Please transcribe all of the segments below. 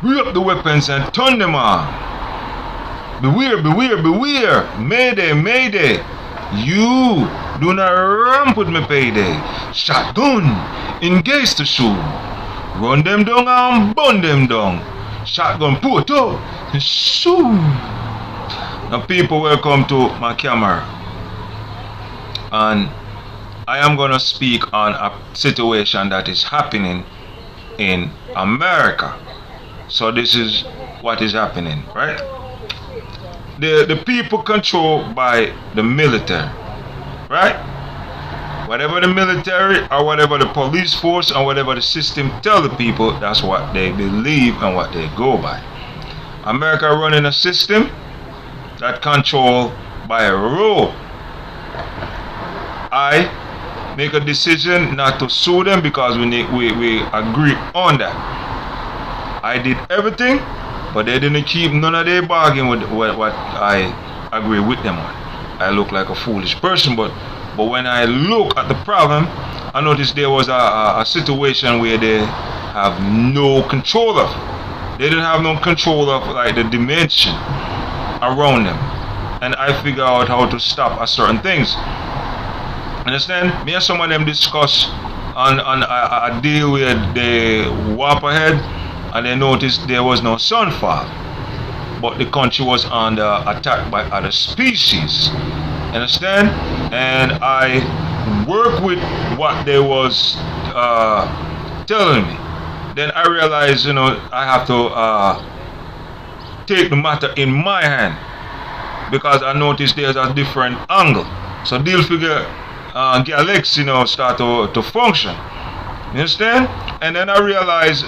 Bring up the weapons and turn them on. Beware, beware, beware. Mayday, mayday. You do not ramp with me payday. Shotgun, engage the shoe. Run them down and burn them down. Shotgun put up. Shoo. Now people, welcome to my camera. And I am going to speak on a situation that is happening in America. So this is what is happening, right? The people controlled by the military, right? Whatever the military or whatever the police force or whatever the system tell the people, that's what they believe and what they go by. America running a system that controlled by a rule. I make a decision not to sue them because we agree on that. I did everything, but they didn't keep none of their bargain with what I agree with them on. I look like a foolish person, but when I look at the problem, I noticed there was a situation where they have no control of. They didn't have no control of like the dimension around them, and I figure out how to stop at certain things. Understand? Me and some of them discuss on a deal where they walk ahead and they noticed there was no sunfall, but the country was under attack by other species. Understand? And I work with what they was telling me. Then I realized, I have to take the matter in my hand because I noticed there's a different angle. So deal figure galaxy, start to function. You understand? And then I realized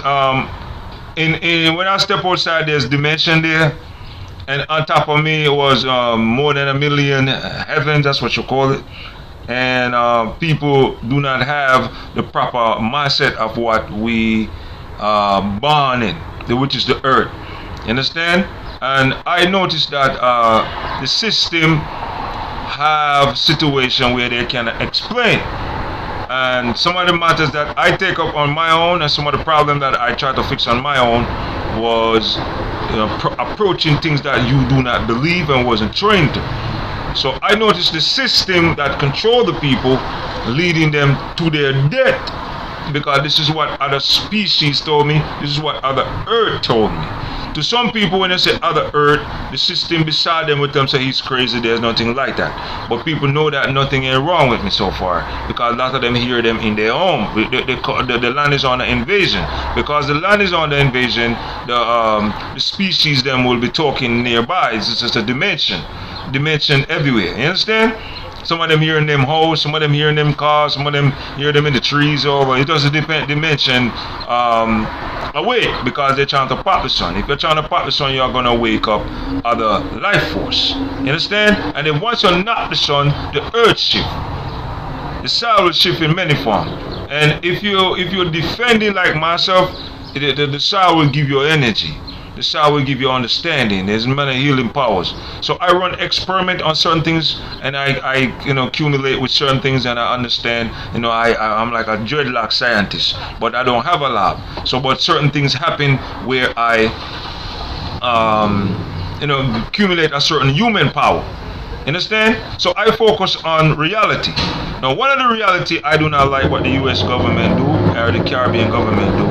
when I step outside, there's dimension there, and on top of me it was more than 1 million heavens. That's what you call it. And people do not have the proper mindset of what we born in, which is the earth. You understand? And I noticed that the system have situation where they cannot explain. And some of the matters that I take up on my own and some of the problem that I try to fix on my own was approaching things that you do not believe and wasn't trained to. So I noticed the system that control the people, leading them to their death, because this is what other species told me, this is what other earth told me. To some people, when they say other earth, the system beside them with them say he's crazy, there's nothing like that. But people know that nothing ain't wrong with me so far, because a lot of them hear them in their home. The land is under invasion. Because the land is under invasion, the species them will be talking nearby. It's just a dimension everywhere. You understand? Some of them hearing them hoes, some of them hearing them cars, some of them hear them in the trees over. It doesn't dimension awake because they're trying to pop the sun. If you're trying to pop the sun, you're gonna wake up other life force. You understand? And then once you knock the sun, the earth shift. The soul will shift in many forms. And if you're defending like myself, the soul will give you energy. The soul will give you understanding. There's many healing powers. So I run experiment on certain things, and I accumulate with certain things, and I understand. I'm like a dreadlock scientist, but I don't have a lab. So, but certain things happen where I, accumulate a certain human power. Understand? So I focus on reality. Now, one of the reality I do not like what the U.S. government do or the Caribbean government do.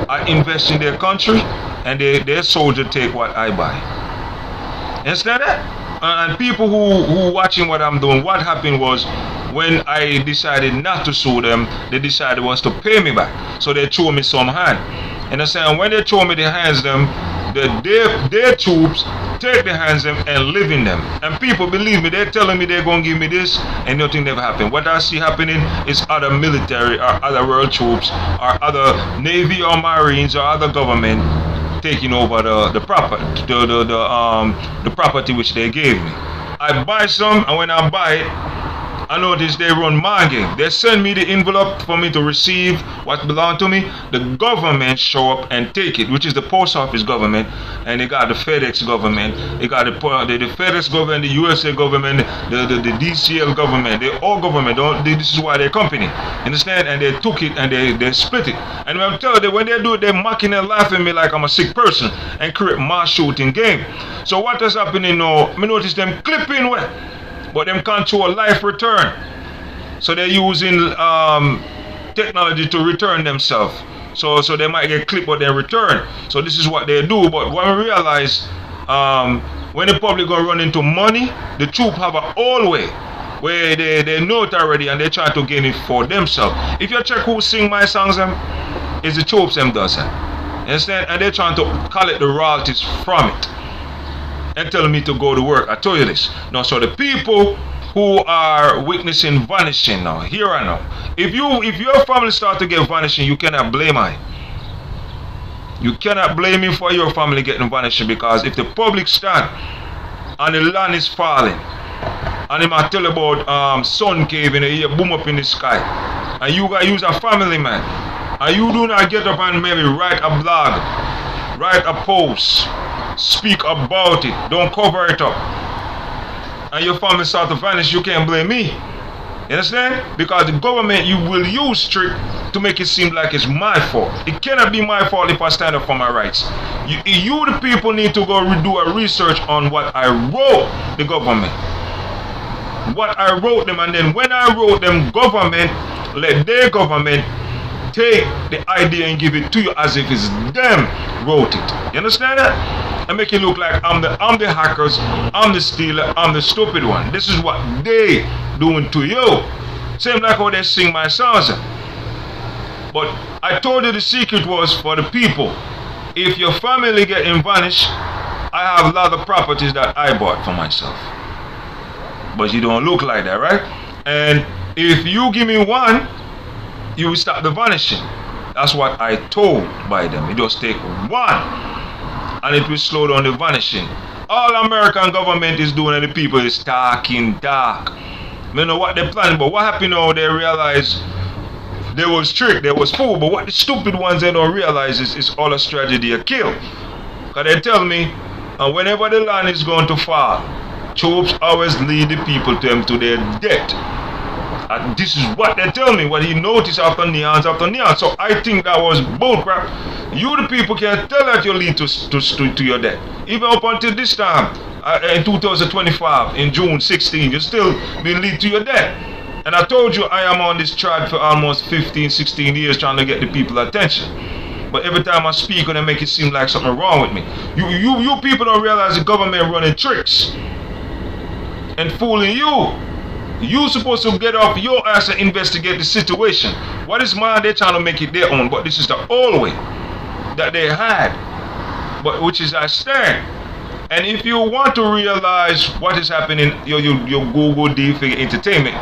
I invest in their country, and their soldier take what I buy. Understand that? And people who watching what I'm doing, what happened was when I decided not to sue them, they decided was to pay me back. So they threw me some hand. Understand? When they throw me the hands, their troops take the hands them and live in them. And people believe me, they're telling me they're going to give me this and nothing never happened. What I see happening is other military or other world troops or other Navy or Marines or other government taking over the property which they gave me. I buy some, and when I buy it, I notice they run my game. They send me the envelope for me to receive what belongs to me. The government show up and take it, which is the post office government, and they got the FedEx government, they got the FedEx government, the USA government, the DCL government. They all government. This is why they're company. Understand? And they took it and they split it. And I'm telling you, when they do it, they're mocking and laughing at me like I'm a sick person and create mass shooting game. So what is happening now? Me notice them clipping where. But them control life return. So they're using technology to return themselves. So they might get clipped but they return. So this is what they do. But when we realize when the public gonna run into money, the troop have a whole way where they know it already and they try to gain it for themselves. If you check who sing my songs, it's the troops them does it. Understand? And they're trying to collect the royalties from it. And telling me to go to work. I told you this. Now, so the people who are witnessing vanishing now, here I know. If your family start to get vanishing, you cannot blame me. You cannot blame me for your family getting vanishing, because if the public stand and the land is falling, and they might tell about sun cave and you boom up in the sky, and you guys use a family man, and you do not get up and maybe write a blog, write a post, speak about it, don't cover it up, and your family start to vanish, you can't blame me. You understand? Because the government, you will use trick to make it seem like it's my fault. It cannot be my fault if I stand up for my rights. You the people need to go do a research on what I wrote the government. What I wrote them, and then when I wrote them, government, let their government take the idea and give it to you as if it's them wrote it. You understand that? And make it look like I'm the hackers, I'm the stealer, I'm the stupid one. This is what they doing to you. Same like how they sing my songs. But I told you the secret was for the people. If your family getting vanished, I have a lot of properties that I bought for myself. But you don't look like that, right? And if you give me one, you will stop the vanishing. That's what I told by them. You just take one and it will slow down the vanishing. All American government is doing and the people is talking dark. You know what they're planning, but what happened now, they realize they was tricked, they was fooled. But what the stupid ones they don't realize is all a strategy, a kill. Because they tell me, whenever the land is going to fall, troops always lead the people to their death. And this is what they tell me, what he noticed after neons after neons. So I think that was bullcrap. You the people can tell that you lead to your death. Even up until this time, in 2025, in June 16, you still been lead to your death. And I told you I am on this track for almost 15, 16 years trying to get the people attention. But every time I speak, they make it seem like something wrong with me. You people don't realize the government running tricks and fooling you. You supposed to get off your ass and investigate the situation. What is mine? They're trying to make it their own, but this is the old way that they had, but which is I stand. And if you want to realize what is happening, you Google D-Figure Entertainment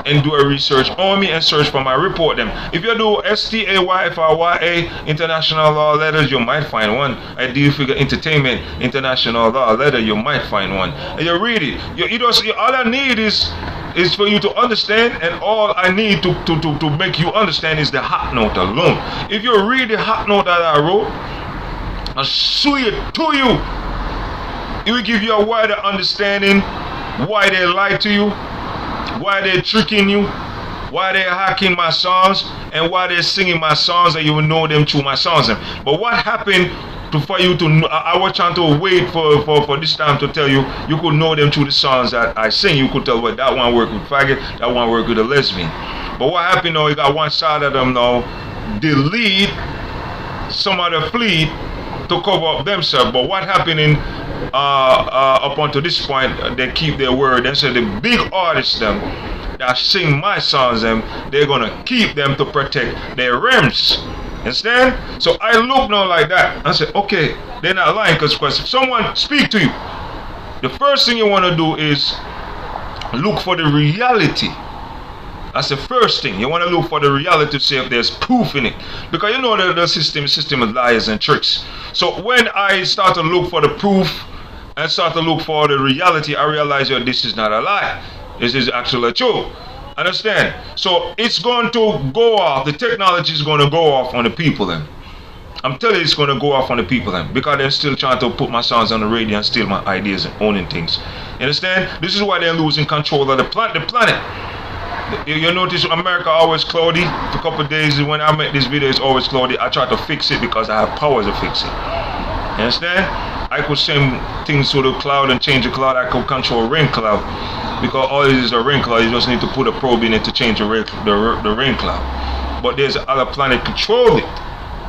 and do a research on me and search for my report them. If you do STAYFRYA International Law Letters, you might find one. At D-Figure Entertainment International Law Letter, you might find one. And you read it. All I need is for you to understand, and all I need to make you understand is the hot note alone. If you read the hot note that I wrote, I'll show it to you. It will give you a wider understanding why they lie to you, why they're tricking you, why they're hacking my songs, and why they're singing my songs, and you will know them through my songs. But what happened for you to know? I was trying to wait for this time to tell you. You could know them through the songs that I sing. You could tell, well, that one work with faggot, that one work with a lesbian. But what happened now, you got one side of them now delete some of the fleet to cover up themselves. But what happened in up until this point, they keep their word. And so the big artists them that sing my songs, they're gonna keep them to protect their rims. Understand? So I look now like that and say, okay, they're not lying, because if someone speak to you, the first thing you want to do is look for the reality. That's the first thing. You want to look for the reality to see if there's proof in it. Because you know the system of lies and tricks. So when I start to look for the proof and start to look for the reality, I realize that this is not a lie. This is actually true. Understand? So it's going to go off. The technology is going to go off on the people then. I'm telling you, it's going to go off on the people then, because they're still trying to put my songs on the radio and steal my ideas and owning things. You understand? This is why they're losing control of the planet. You notice America always cloudy. For a couple of days when I make this video, it's always cloudy. I try to fix it because I have power to fix it. You understand? I could send things to the cloud and change the cloud. I could control rain cloud, because all it is a rain cloud. You just need to put a probe in it to change the rain cloud. But there's other planet control it.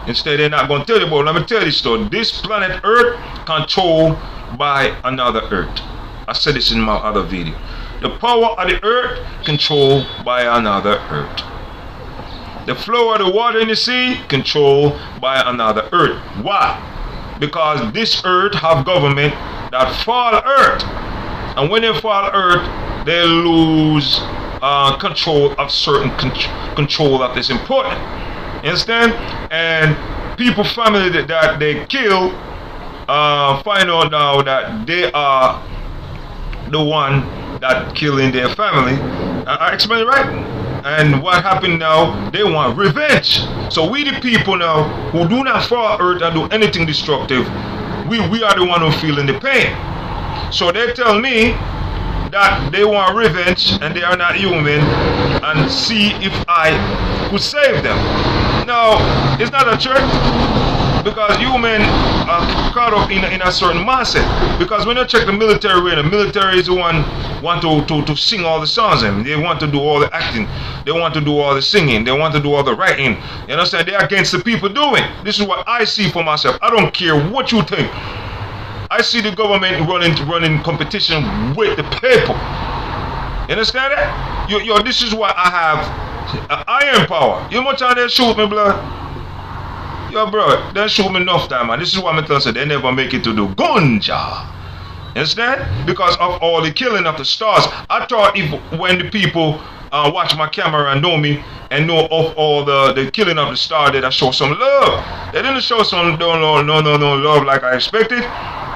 Instead, they're not going to tell you. But let me tell you so. This planet Earth controlled by another Earth. I said this in my other video. The power of the earth controlled by another earth. The flow of the water in the sea controlled by another earth. Why? Because this earth have government that fall earth. And when they fall earth, they lose control of certain control that is important. You understand? And people, family that they kill, find out now that they are the one that killing their family. I explained it right. And what happened now, they want revenge. So we the people now who do not fall earth and do anything destructive, we are the one who feeling the pain. So they tell me that they want revenge and they are not human, and see if I could save them. Now, it's not a trick, because human are caught up in a certain mindset. Because when you check the military, the military is the one want to sing all the songs. They want to do all the acting. They want to do all the singing. They want to do all the writing. You understand? They're against the people doing. This is what I see for myself. I don't care what you think. I see the government running competition with the people. You understand that? Yo, this is why I have iron power. You know how much time they shoot me, blood? Yo, bro, they shoot me enough time, man. This is why I'm telling you, they never make it to the gunja. You understand? Because of all the killing of the stars. I thought if when the people watch my camera and know me and know of all the killing of the star, that I show some love. They didn't show some no love like I expected.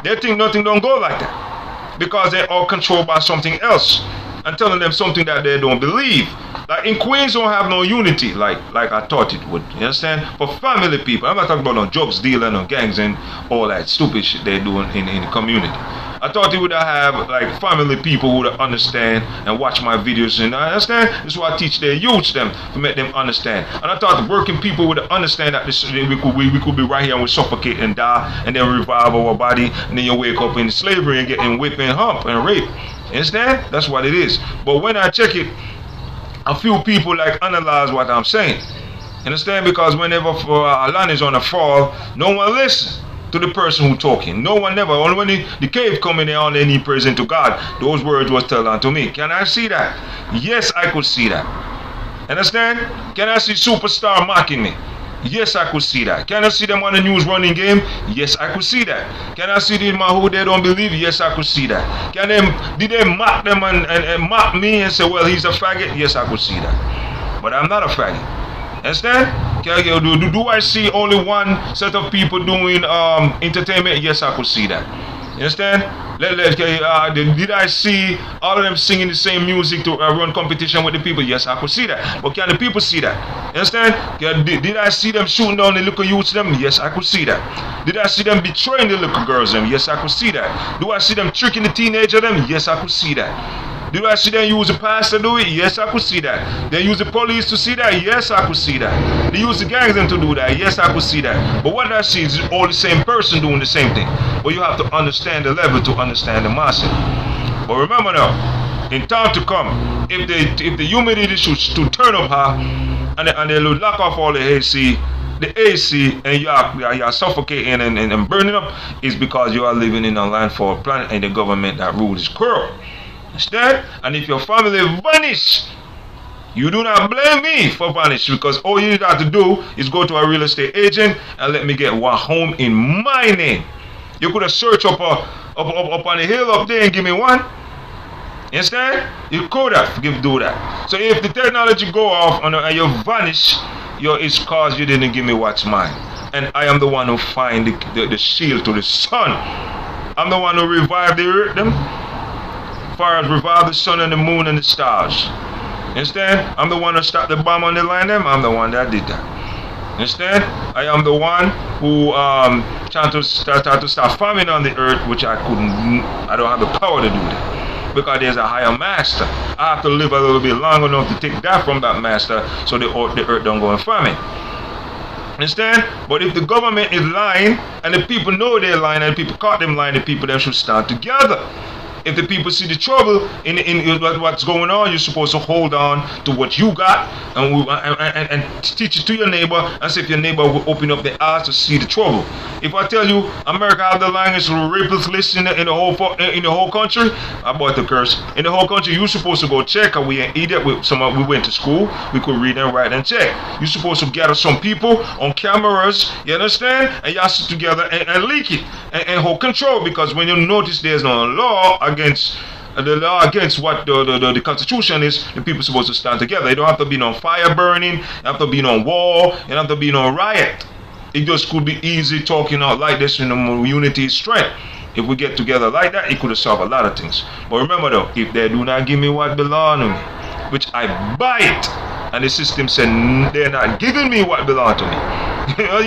They think nothing don't go like that, because they're all controlled by something else and telling them something that they don't believe. Like in Queens don't have no unity like I thought it would. You understand? For family people, I'm not talking about no drugs dealing, no gangs and all that stupid shit they're doing in the community. I thought they would have like family people who would understand and watch my videos and understand. This is why I teach their youths them to make them understand. And I thought the working people would understand that we could be right here and we suffocate and die and then revive our body, and then you wake up in slavery and getting whipped and humped and raped. You understand? That's what it is. But when I check it, a few people like analyze what I'm saying. Understand? Because whenever a land is on a fall, no one listens to the person who talking. No one never. Only when the cave come in there on they need praising to God, those words was told unto me. Can I see that? Yes, I could see that. Understand? Can I see superstar mocking me? Yes, I could see that. Can I see them on the news running game? Yes, I could see that. Can I see them who they don't believe? Yes, I could see that. Did they mock them and mock me and say, well, he's a faggot? Yes, I could see that. But I'm not a faggot. Understand? Do I see only one set of people doing entertainment? Yes, I could see that. You understand? Did I see all of them singing the same music to run competition with the people? Yes, I could see that. But can the people see that? You understand? Did I see them shooting down the little youths them? Yes, I could see that. Did I see them betraying the little girls them? Yes, I could see that. Do I see them tricking the teenager them? Yes, I could see that. Did I see them use the pastor to do it? Yes, I could see that. They use the police to see that? Yes, I could see that. They use the gangs to do that? Yes, I could see that. But what I see is all the same person doing the same thing. But you have to understand the level to understand the mindset. But remember now, in time to come, if the humidity should turn up high and they lock off all the AC, and you are suffocating and burning up, is because you are living in a landfall planet and the government that rules is corrupt. Understand? And if your family vanish, you do not blame me for vanish, because all you got to do is go to a real estate agent and let me get one home in my name. You could have searched up on the hill up there and give me one. You understand? You could have do that. So if the technology go off and you vanish, it's cause you didn't give me what's mine. And I am the one who find the shield to the sun. I'm the one who revived the earth them. As far as revive the sun and the moon and the stars. You Understand? I'm the one who stopped the bomb on the land. I'm the one that did that. Understand? I am the one who tried to start farming on the earth, which I don't have the power to do that. Because there's a higher master. I have to live a little bit long enough to take that from that master so the earth don't go in famine. Understand? But if the government is lying and the people know they're lying and the people caught them lying, the people then should stand together. If the people see the trouble in what's going on, you're supposed to hold on to what you got and teach it to your neighbor, and see if your neighbor will open up their eyes to see the trouble. If I tell you America has the longest rapist list in the whole country, I bought the curse. In the whole country, you're supposed to go check. And we ain't idiot. We went to school. We could read and write and check. You're supposed to gather some people on cameras. You understand? And y'all sit together and leak it and hold control, because when you notice there's no law against what the Constitution is, the people supposed to stand together. You don't have to be no fire burning, you have to be no war, you don't have to be no riot. It just could be easy talking out like this in the unity is strength. If we get together like that, it could have solved a lot of things. But remember though, if they do not give me what belongs to me, which I buy it, and the system said they're not giving me what belongs to me.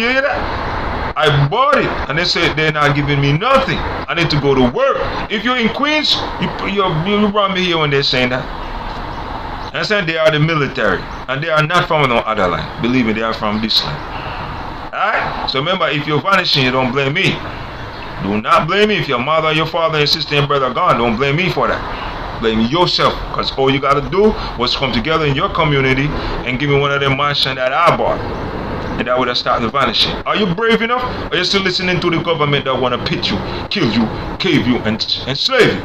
You hear that? I bought it, and they said they're not giving me nothing. I need to go to work. If you're in Queens, you brought me here when they're saying that. And saying they are the military, and they are not from no other land. Believe me, they are from this land. Alright? So remember, if you're vanishing, you don't blame me. Do not blame me. If your mother, your father, and sister and brother are gone, don't blame me for that. Blame yourself, because all you got to do was come together in your community and give me one of them mansions that I bought. And that would have started vanishing. Are you brave enough? Or are you still listening to the government that want to pit you, kill you, cave you, and enslave you?